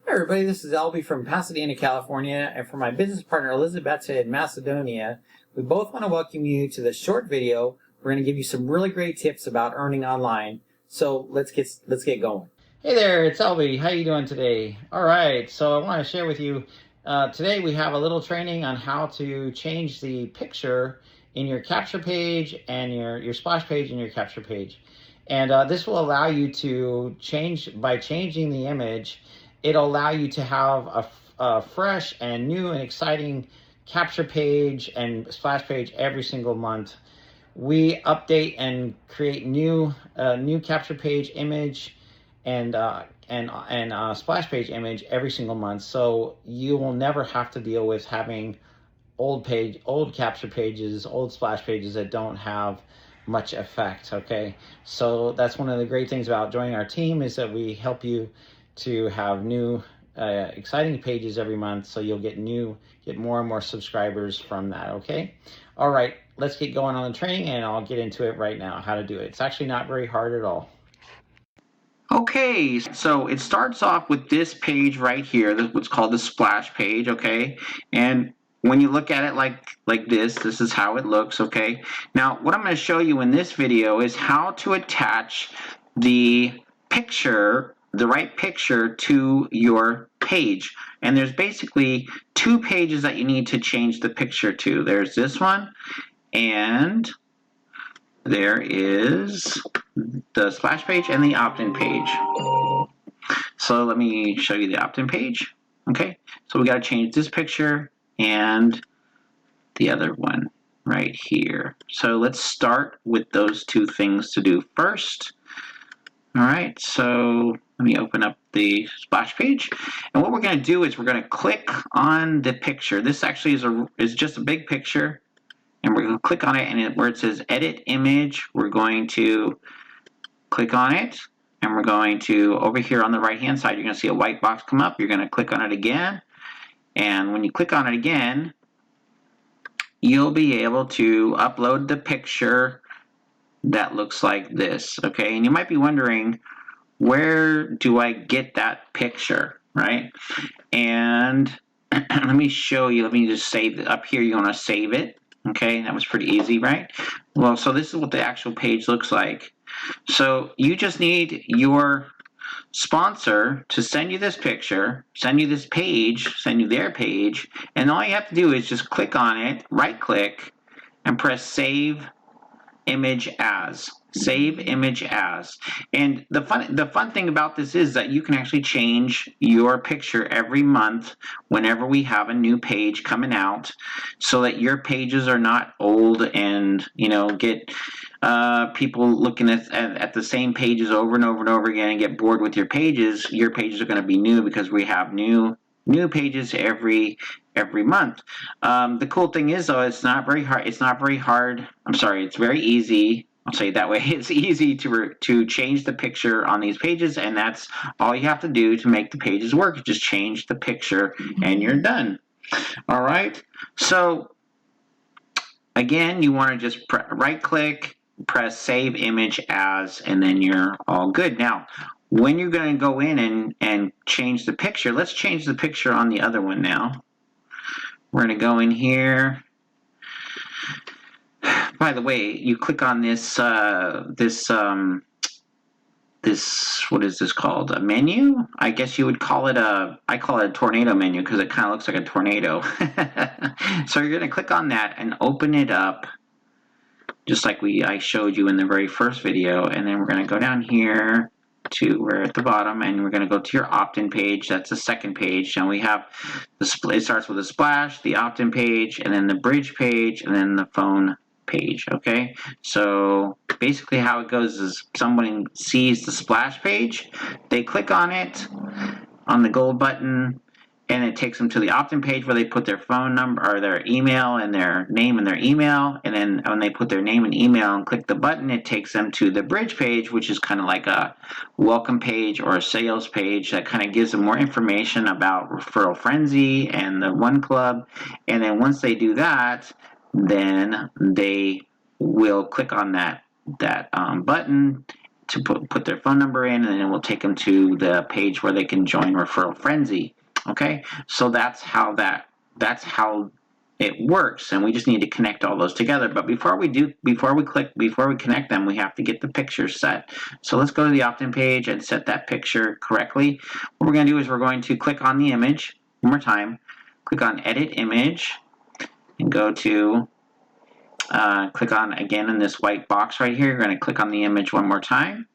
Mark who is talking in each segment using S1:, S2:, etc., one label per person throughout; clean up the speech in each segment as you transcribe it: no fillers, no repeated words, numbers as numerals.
S1: Hi everybody, this is Albie from Pasadena, California, and for my business partner Elizabeth in Macedonia, we both want to welcome you to this short video. We're going to give you some really great tips about earning online. So let's get going.
S2: Hey there, it's Albie. How you doing today? All right, so I want to share with you today we have a little training on how to change the picture in your capture page and your splash page and your capture page. And this will allow you to change, by changing the image, it'll allow you to have a fresh and new and exciting capture page and splash page every single month. We update and create new capture page image and splash page image every single month, so you will never have to deal with having old capture pages, old splash pages that don't have much effect. Okay, so that's one of the great things about joining our team, is that we help you to have new exciting pages every month, so you'll get more and more subscribers from that. Okay, all right, let's get going on the training, and I'll get into it right now, how to do it. It's actually not very hard at all.
S3: Okay, so it starts off with this page right here. This is what's called the splash page, okay? And when you look at it like this is how it looks, okay? Now, what I'm going to show you in this video is how to attach the picture, the right picture, to your page. And there's basically two pages that you need to change the picture to. There's this one, and there is the splash page and the opt-in page. So let me show you the opt-in page. Okay, so we got to change this picture and the other one right here. So let's start with those two things to do first. All right, so let me open up the splash page, and what we're going to do is we're going to click on the picture. This actually is just a big picture, and we're going to click on it, and where it says edit image, we're going to click on it, and we're going to, over here on the right hand side, you're going to see a white box come up. You're going to click on it again, and when you click on it again, you'll be able to upload the picture that looks like this. Okay, and you might be wondering, where do I get that picture, right? And let me show you. Let me just save it up here. You want to save it. Okay, that was pretty easy, right? Well, so this is what the actual page looks like. So you just need your sponsor to send you this picture, send you this page, send you their page, and all you have to do is just click on it, right click, and press Save Image As. Save Image As. And the fun thing about this is that you can actually change your picture every month whenever we have a new page coming out, so that your pages are not old and, you know, get people looking at the same pages over and over and over again and get bored with your pages. Your pages are going to be new because we have new pages every month. The cool thing is, though, it's not very hard. It's not very hard. I'm sorry, it's very easy. I'll say it that way. It's easy to change the picture on these pages, and that's all you have to do to make the pages work. Just change the picture, and you're done. All right. So again, you want to just right-click, press Save Image As, and then you're all good. Now, when you're going to go in and change the picture, let's change the picture on the other one now. We're going to go in here. By the way, you click on this, what is this called? A menu? I guess you would call it I call it a tornado menu because it kind of looks like a tornado. So you're going to click on that and open it up, just like I showed you in the very first video, and then we're going to go down here to, we're at the bottom, and we're going to go to your opt-in page. That's the second page, and we have it starts with a splash, the opt-in page, and then the bridge page, and then the phone page. Okay, so basically how it goes is someone sees the splash page, they click on it, on the gold button, and it takes them to the opt-in page where they put their phone number or their email and their name and their email, and then when they put their name and email and click the button, it takes them to the bridge page, which is kind of like a welcome page or a sales page that kind of gives them more information about Referral Frenzy and the One Club. And then once they do that, then they will click on that button, to put their phone number in, and then it will take them to the page where they can join Referral Frenzy. Okay, so that's how it works, and we just need to connect all those together. But before we connect them, we have to get the picture set. So let's go to the opt-in page and set that picture correctly. What we're going to do is we're going to click on the image one more time, click on Edit Image, and go to click on again in this white box right here. You're going to click on the image one more time.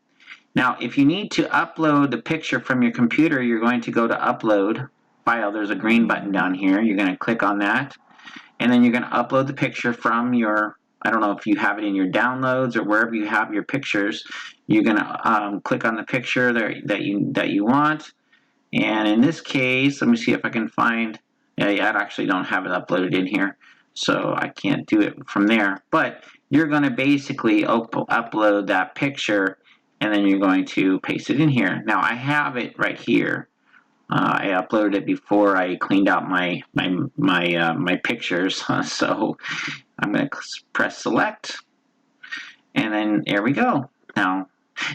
S3: Now, if you need to upload the picture from your computer, you're going to go to Upload File. There's a green button down here. You're going to click on that. And then you're going to upload the picture from your, I don't know if you have it in your downloads or wherever you have your pictures. You're going to click on the picture that you want. And in this case, let me see if I can find, I actually don't have it uploaded in here, so I can't do it from there. But you're going to basically upload that picture, and then you're going to paste it in here. Now, I have it right here. I uploaded it before I cleaned out my pictures, so I'm going to press select, and then there we go. Now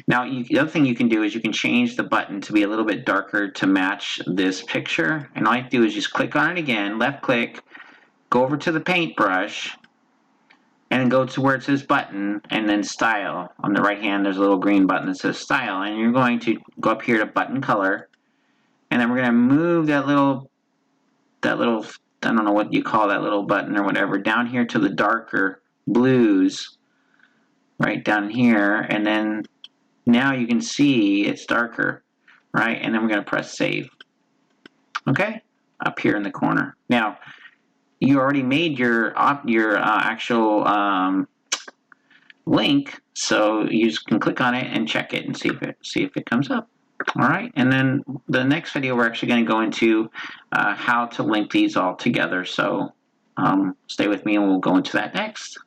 S3: the other thing you can do is you can change the button to be a little bit darker to match this picture, and all you have to do is just click on it again, left click, go over to the paintbrush, and then go to where it says button, and then style. On the right hand there's a little green button that says style, and you're going to go up here to button color. And then we're going to move that little, I don't know what you call that little button or whatever, down here to the darker blues, right down here. And then now you can see it's darker, right? And then we're going to press save. Okay, up here in the corner. Now, you already made your actual link, so you just can click on it and check it and see if it comes up. All right, and then the next video we're actually going to go into how to link these all together. So stay with me and we'll go into that next.